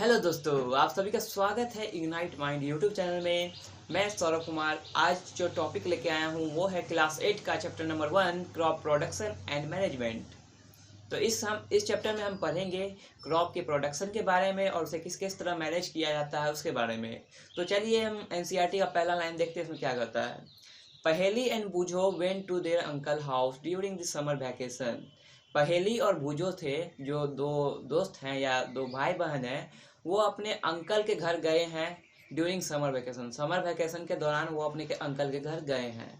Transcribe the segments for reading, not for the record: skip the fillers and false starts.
Hello दोस्तों, आप सभी का स्वागत है इग्नाइट माइंड यूट्यूब चैनल में। मैं सौरभ कुमार आज जो टॉपिक लेके आया हूँ वो है क्लास 8 का chapter number 1 crop production and management. तो इस चैप्टर में हम पढ़ेंगे क्रॉप के प्रोडक्शन के बारे में और उसे किस किस तरह मैनेज किया जाता है उसके बारे में। तो चलिए हम एनसीईआरटी का पहला लाइन देखते हैं, इसमें क्या कहता है। Paheli and Boojho went to their uncle house during the summer vacation. Paheli और बूझो थे, जो दो दोस्त हैं या दो भाई बहन हैं, वो अपने अंकल के घर गए हैं during summer vacation. Summer vacation के दौरान वो अपने के अंकल के घर गए हैं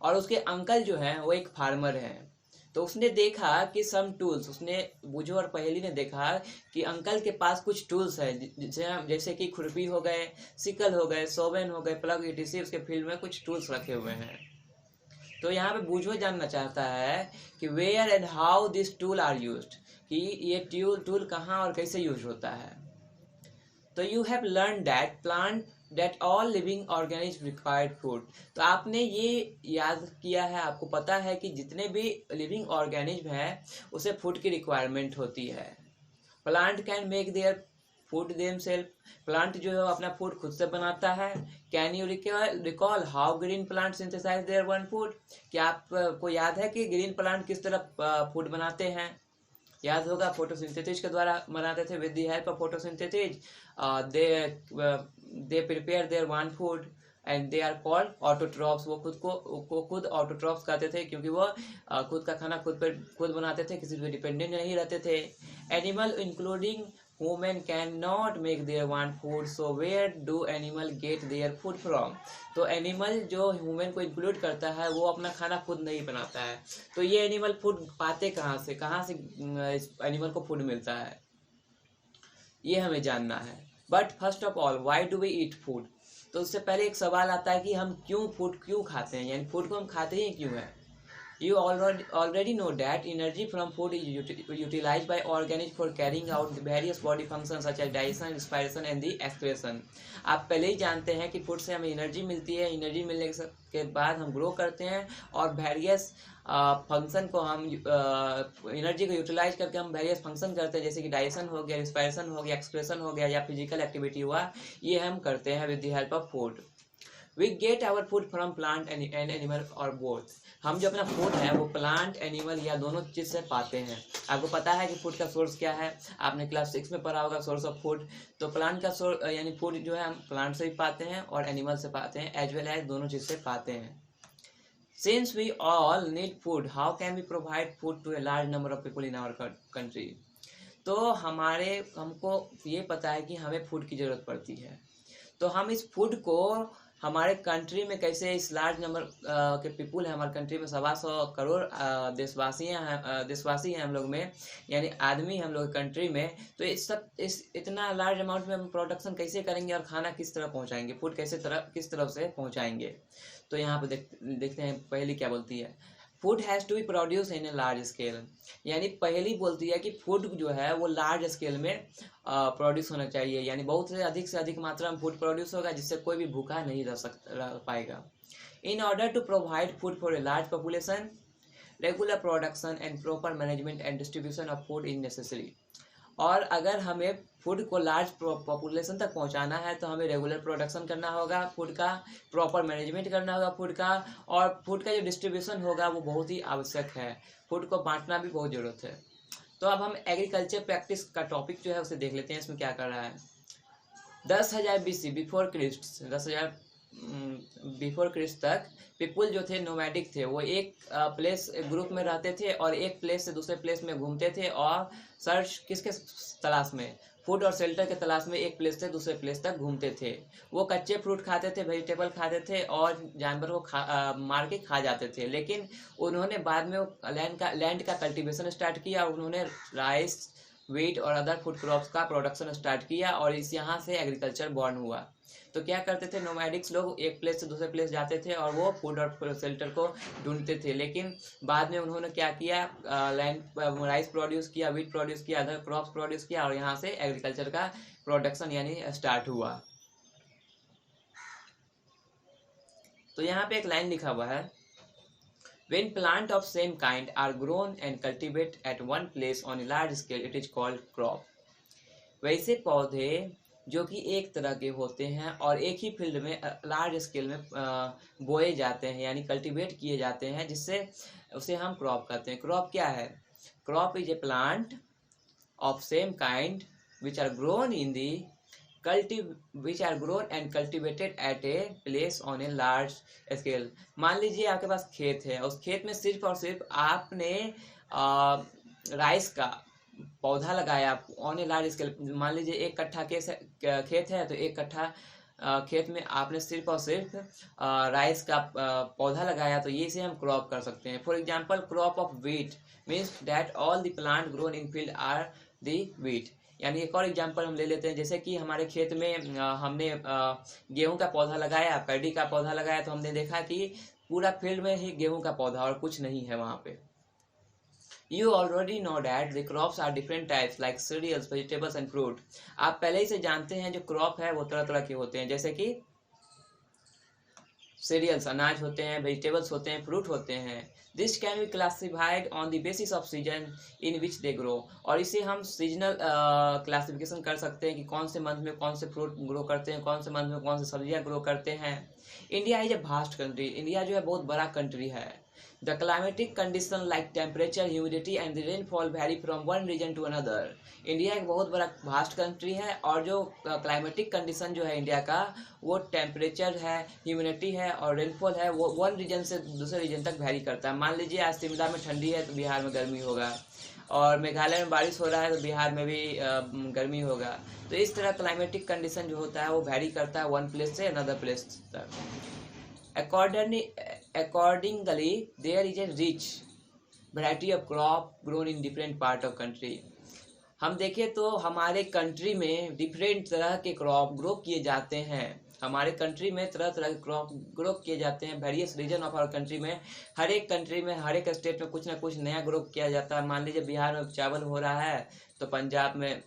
और उसके अंकल जो हैं वो एक फार्मर हैं। तो उसने देखा कि सम टूल्स, उसने बूझो और पहेली ने देखा कि अंकल के पास कुछ टूल्स है, जैसे कि खुरपी हो गए, सिकल हो गए, सोवेन हो गए, प्लग ईटीसी, उसके फील्ड में कुछ टूल्स रखे हुए हैं। तो यहाँ पे बूझो जानना चाहता है कि where and how this tool are used, कि ये टूल कहाँ और कैसे यूज होता है। तो you have learn that plant that all living organism required food. तो आपने ये याद किया है, आपको पता है कि जितने भी लिविंग ऑर्गेनिज्म है उसे फूड की रिक्वायरमेंट होती है। Plant can make their food themselves, plant जो है अपना फूड खुद से बनाता है। Can you recall how green plant synthesise their own food, क्या आपको याद है कि ग्रीन प्लांट किस तरह फूड बनाते हैं? याद होगा, फोटोसिंथेसिस के द्वारा बनाते थे। With the help of photosynthesis they prepare their own food and they are called autotrophs. वो खुद ऑटोट्रॉप्स कहते थे, क्योंकि वो खुद का खाना खुद बनाते थे, किसी पे डिपेंडेंट नहीं रहते थे। Animal including human can not make their own food, so where do animal get their food from. तो एनिमल जो ह्यूमन को इंक्लूड करता है वो अपना खाना खुद नहीं बनाता है। तो ये एनिमल फूड पाते कहाँ से इस एनिमल को फूड मिलता है, ये हमें जानना है। But first of all, why do we eat food? तो उससे पहले एक सवाल आता है कि हम फूड क्यों खाते हैं, यानी फूड को हम खाते ही क्यों हैं। You already know that energy from food is utilized by organisms for carrying out the various body functions such as digestion, respiration and the excretion। आप पहले ही जानते हैं कि फूड से हमें एनर्जी मिलती है, एनर्जी मिलने के बाद हम ग्रो करते हैं और वेरियस फंक्शन को हम एनर्जी को यूटिलाइज करके हम वेरियस फंक्शन करते हैं, जैसे कि डाइजेशन हो गया, रिस्पायरेशन हो गया, एक्सक्रेशन हो गया या फिजिकल एक्टिविटी हुआ, ये हम करते हैं with the help of food. We get our food from plant and animal और बोथ। हम जो अपना फूड है वो प्लांट, एनिमल या दोनों चीज से पाते हैं। आपको पता है कि फूड का सोर्स क्या है, आपने क्लास 6 में पढ़ा होगा सोर्स ऑफ फूड। तो प्लांट का सोर्स यानी फूड जो है हम प्लांट से भी पाते हैं और एनिमल से पाते हैं, एज वेल एज दोनों चीज से पाते हैं। Since we all need food, how can we provide food to a large number of people in our country. तो हमको ये पता है कि हमें फूड की जरूरत पड़ती है, तो हम इस फूड को हमारे कंट्री में कैसे, इस लार्ज नंबर के पीपुल है हमारे कंट्री में, 125 करोड़ देशवासी हैं हम लोग में, यानी आदमी हम लोग कंट्री में। तो इस इतना लार्ज अमाउंट में हम प्रोडक्शन कैसे करेंगे और खाना किस तरह पहुंचाएंगे, फूड किस तरफ से पहुंचाएंगे। तो यहाँ पे देखते हैं पहली क्या बोलती है। Food has to be produce in a large scale, यानी पहली बोलती है कि फूड जो है वो लार्ज स्केल में प्रोड्यूस होना चाहिए, यानी बहुत से अधिक मात्रा में फूड प्रोड्यूस होगा जिससे कोई भी भूखा नहीं रह पाएगा। In order to provide food for a large population, regular production and proper management and distribution of food is necessary. और अगर हमें फूड को लार्ज पॉपुलेशन तक पहुंचाना है तो हमें रेगुलर प्रोडक्शन करना होगा फूड का, प्रॉपर मैनेजमेंट करना होगा फूड का, और फूड का जो डिस्ट्रीब्यूशन होगा वो बहुत ही आवश्यक है। फूड को बांटना भी बहुत ज़रूरत है। तो अब हम एग्रीकल्चर प्रैक्टिस का टॉपिक जो है उसे देख लेते हैं, इसमें क्या कर रहा है। 10,000 BC before Christ, 10,000 before Christ तक पीपुल जो थे नोमैडिक थे, वो एक ग्रुप में रहते थे और एक प्लेस से दूसरे प्लेस में घूमते थे और सर्च किसके तलाश में, फूड और शेल्टर के तलाश में एक प्लेस से दूसरे प्लेस तक घूमते थे। वो कच्चे फ्रूट खाते थे, वेजिटेबल खाते थे और जानवर को मार के खा जाते थे। लेकिन उन्होंने बाद में लैंड का कल्टीवेशन स्टार्ट किया और उन्होंने राइस, व्हीट और अदर फूड क्रॉप्स का प्रोडक्शन स्टार्ट किया और यहाँ से एग्रीकल्चर बॉर्न हुआ। तो क्या करते थे नोमैडिक्स लोग, एक प्लेस से दूसरे प्लेस जाते थे और वो फूड और शेल्टर को ढूंढते थे। लेकिन बाद में उन्होंने क्या किया, राइस प्रोड्यूस किया, व्हीट प्रोड्यूस किया, अदर क्रॉप्स प्रोड्यूस किया और यहाँ से एग्रीकल्चर का प्रोडक्शन यानी स्टार्ट हुआ। तो यहाँ पे एक लाइन लिखा हुआ है, When plant of same kind are grown and cultivated at one place on a large scale, it is called crop. वैसे पौधे जो कि एक तरह के होते हैं और एक ही फील्ड में लार्ज स्केल में बोए जाते हैं यानी कल्टीवेट किए जाते हैं, जिससे उसे हम क्रॉप कहते हैं। क्रॉप क्या है? Crop is a plant of same kind which are grown in the which are grown and cultivated at a place on a large scale। मान लीजिए आपके पास खेत है, उस खेत में सिर्फ और सिर्फ आपने राइस का पौधा लगाया ऑन ए लार्ज स्केल। मान लीजिए 1 कट्ठा खेत है, तो 1 कट्ठा खेत में आपने सिर्फ और सिर्फ राइस का पौधा लगाया, तो ये से हम क्रॉप कर सकते हैं। For example crop of wheat means that all the plant grown in field are the wheat. यानी एक और एग्जांपल हम ले लेते हैं, जैसे कि हमारे खेत में हमने गेहूं का पौधा लगाया, पैडी का पौधा लगाया, तो हमने देखा कि पूरा फील्ड में ही गेहूं का पौधा और कुछ नहीं है वहां पे। You already know that the crops are different types like cereals, vegetables and fruit। आप पहले ही से जानते हैं जो क्रॉप है वो तरह तरह के होते हैं, जैसे कि सीरियल्स अनाज होते हैं, वेजिटेबल्स होते हैं, फ्रूट होते हैं। This can be classified on the basis off season in which they grow. और इसे हम सीजनल क्लासिफिकेशन कर सकते हैं कि कौन से मंथ में कौन से फ्रूट ग्रो करते हैं, कौन से मंथ में कौन से सब्जियां ग्रो करते हैं। India is a vast country. India जो है बहुत बड़ा कंट्री है। The climatic condition like temperature, humidity and the rainfall vary from one region to another। India एक बहुत बड़ा वास्ट कंट्री है और जो क्लाइमेटिक कंडीशन जो है इंडिया का, वो टेम्परेचर है, ह्यूमिडिटी है और रेनफॉल है, वो वन रीजन से दूसरे रीजन तक वैरी करता है। मान लीजिए आज शिमला में ठंडी है तो बिहार में गर्मी होगा, और मेघालय में बारिश हो रहा है तो बिहार में भी गर्मी होगा। तो इस तरह क्लाइमेटिक कंडीशन जो होता है वो वैरी करता है वन प्लेस से अनदर प्लेस तक। Accordingly, there is a rich variety of crop grown in different part of country। हम देखें तो हमारे कंट्री में डिफरेंट तरह के क्रॉप ग्रो किए जाते हैं। हमारे कंट्री में तरह तरह के क्रॉप ग्रो किए जाते हैं। Various region of our country में, हर एक कंट्री में, हर एक स्टेट में कुछ ना कुछ नया ग्रो किया जाता है। मान लीजिए बिहार में चावल हो रहा है तो पंजाब में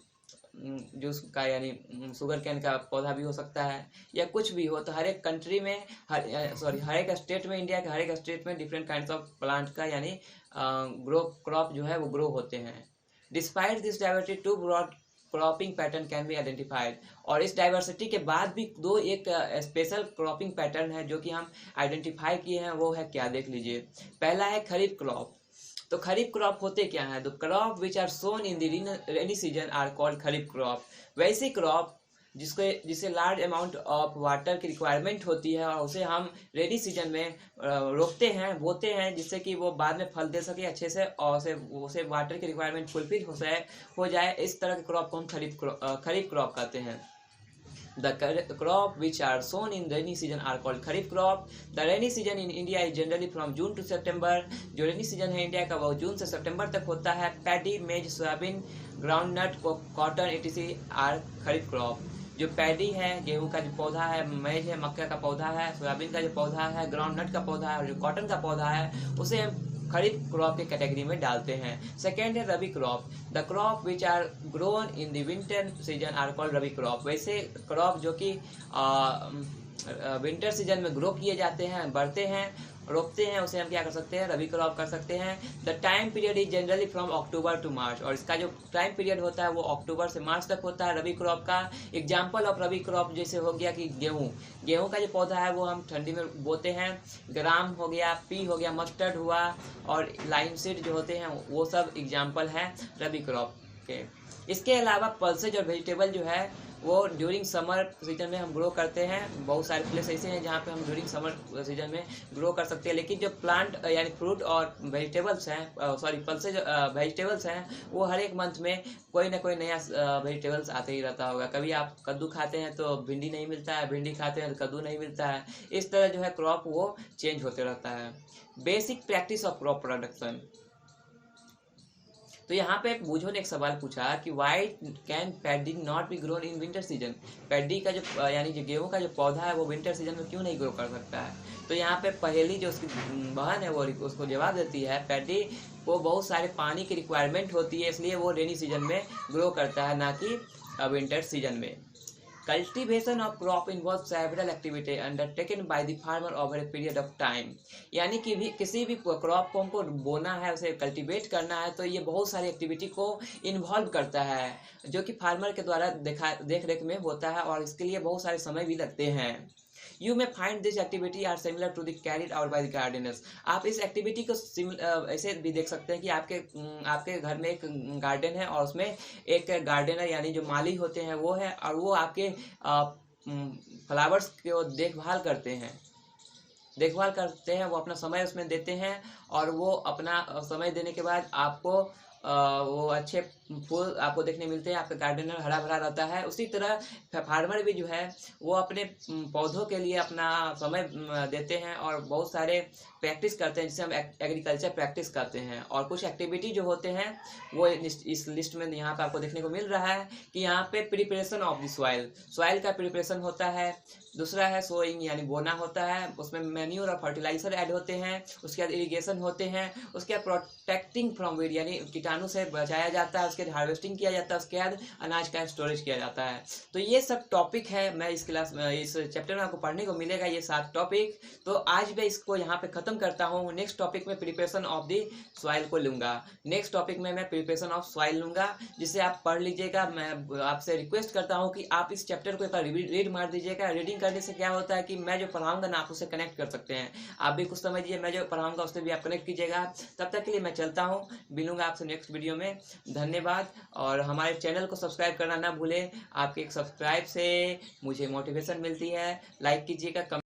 जूस का यानी शुगर कैन का पौधा भी हो सकता है, या कुछ भी हो। तो हर एक कंट्री में हर एक स्टेट में, इंडिया के हर एक स्टेट में डिफरेंट काइंड्स ऑफ प्लांट का यानी ग्रो क्रॉप जो है वो ग्रो होते हैं। Despite this diversity two broad cropping pattern can be identified. और इस डाइवर्सिटी के बाद भी एक स्पेशल क्रॉपिंग पैटर्न है जो कि हम आइडेंटिफाई किए हैं। वो है क्या, देख लीजिए। पहला है खरीफ क्रॉप। तो खरीफ क्रॉप होते क्या है? तो crop which are sown in the rainy season are called kharif crop. वैसी क्रॉप जिसे लार्ज अमाउंट ऑफ वाटर की रिक्वायरमेंट होती है और उसे हम रेनी सीजन में रोपते हैं, बोते हैं, जिससे कि वो बाद में फल दे सके अच्छे से और उसे वाटर की रिक्वायरमेंट फुलफिल हो जाए। इस तरह के क्रॉप को हम खरीफ क्रॉप कहते हैं। The crop which are sown in rainy season are called kharif crop। The rainy season in India is generally from June to September। जो रेनी सीजन है इंडिया का वो जून से सितंबर तक होता है। Paddy, maize, soybean, groundnut, cotton etc are kharif crop. जो paddy है, गेहूं का जो पौधा है, मेज है, मक्का का पौधा है, सोयाबीन का जो पौधा है, ग्राउंडनट का पौधा है और जो कॉटन का पौधा है उसे हम खरीफ क्रॉप के कैटेगरी में डालते हैं। सेकेंड है rabi crop. The crop which are grown in the winter season are called rabi crop. वैसे क्रॉप जो कि विंटर सीजन में ग्रो किए जाते हैं, बढ़ते हैं, रोपते हैं, उसे हम क्या कर सकते हैं? रबी क्रॉप कर सकते हैं। The time period is generally from October to March. और इसका जो टाइम पीरियड होता है वो अक्टूबर से मार्च तक होता है रबी क्रॉप का। एग्जाम्पल ऑफ रबी क्रॉप जैसे हो गया कि गेहूं का जो पौधा है वो हम ठंडी में बोते हैं। ग्राम हो गया, पी हो गया, मस्टर्ड हुआ और लाइन सीड जो होते हैं वो सब एग्जाम्पल है रबी क्रॉप के। इसके अलावा पल्सेज और वेजिटेबल जो है वो ड्यूरिंग समर सीजन में हम ग्रो करते हैं। बहुत सारे प्लेस ऐसे हैं जहाँ पे हम ड्यूरिंग समर सीजन में ग्रो कर सकते हैं। लेकिन जो प्लांट यानी फ्रूट और वेजिटेबल्स हैं, पल्सेज वेजिटेबल्स हैं, वो हर एक मंथ में कोई ना कोई नया वेजिटेबल्स आते ही रहता होगा। कभी आप कद्दू खाते हैं तो भिंडी नहीं मिलता है, भिंडी खाते हैं तो कद्दू नहीं मिलता है। इस तरह जो है क्रॉप वो चेंज होते रहता है। Basic practice of crop production. तो यहाँ पे बूझो ने एक सवाल पूछा कि why can paddy not be grown in winter season. Paddy का जो यानी जो गेहूं का जो पौधा है वो विंटर सीजन में क्यों नहीं ग्रो कर सकता है? तो यहाँ पे पहली जो उसकी बहन है वो उसको जवाब देती है, पैडी को बहुत सारे पानी की रिक्वायरमेंट होती है, इसलिए वो रेनी सीजन में ग्रो करता है, ना कि विंटर सीजन में। Cultivation of crop involve several activity undertaken by the farmer over a period of time. यानी कि भी किसी भी क्रॉप को हमको बोना है, उसे कल्टीवेट करना है, तो ये बहुत सारी एक्टिविटी को इन्वॉल्व करता है जो कि फार्मर के द्वारा देख रेख में होता है, और इसके लिए बहुत सारे समय भी लगते हैं। You may find this activity are similar to the carried out by the gardeners. आप इस एक्टिविटी को ऐसे भी देख सकते हैं कि आपके घर में एक गार्डन है और उसमें एक गार्डनर यानी जो माली होते हैं वो है, और वो आपके फ्लावर्स को देखभाल करते हैं, वो अपना समय उसमें देते हैं, और वो अपना समय देने के बाद आपको वो अच्छे फूल आपको देखने मिलते हैं, आपका गार्डन हरा भरा रहता है। उसी तरह फार्मर भी जो है वो अपने पौधों के लिए अपना समय देते हैं और बहुत सारे प्रैक्टिस करते हैं, जिसे हम एग्रीकल्चर प्रैक्टिस करते हैं। और कुछ एक्टिविटी जो होते हैं वो इस लिस्ट में यहाँ पे आपको देखने को मिल रहा है कि यहाँ पे प्रिपरेशन ऑफ द सॉइल का प्रिपरेशन होता है। दूसरा है सोइंग यानी बोना होता है, उसमें मैन्यूर और फर्टिलाइजर ऐड होते हैं। उसके बाद इरिगेशन होते हैं। उसके बाद प्रोटेक्टिंग फ्रॉम वीड यानी कीटाणु से बचाया जाता है। उसके बाद हार्वेस्टिंग किया जाता है। उसके बाद अनाज का स्टोरेज किया जाता है। तो ये सब टॉपिक है, मैं इस चैप्टर में आपको पढ़ने को मिलेगा ये 7 टॉपिक। तो आज मैं इसको यहाँ पे खत्म करता हूँ। नेक्स्ट टॉपिक में प्रिपरेशन ऑफ द सॉइल को लूंगा। नेक्स्ट टॉपिक में मैं प्रिपरेशन ऑफ सॉइल लूंगा, जिसे आप पढ़ लीजिएगा। मैं आपसे रिक्वेस्ट करता हूँ कि आप इस चैप्टर को एक बार रीड मार दीजिएगा। रीडिंग करने से क्या होता है कि मैं जो पढ़ाऊंगा ना आप उससे कनेक्ट कर सकते हैं। आप भी कुछ समझिए, मैं जो पढ़ाऊंगा उससे भी आप कनेक्ट कीजिएगा। तब तक के लिए मैं चलता हूँ, मिलूंगा आपसे नेक्स्ट वीडियो में। धन्यवाद। और हमारे चैनल को सब्सक्राइब करना ना भूलें। आपके एक सब्सक्राइब से मुझे मोटिवेशन मिलती है। लाइक कीजिएगा।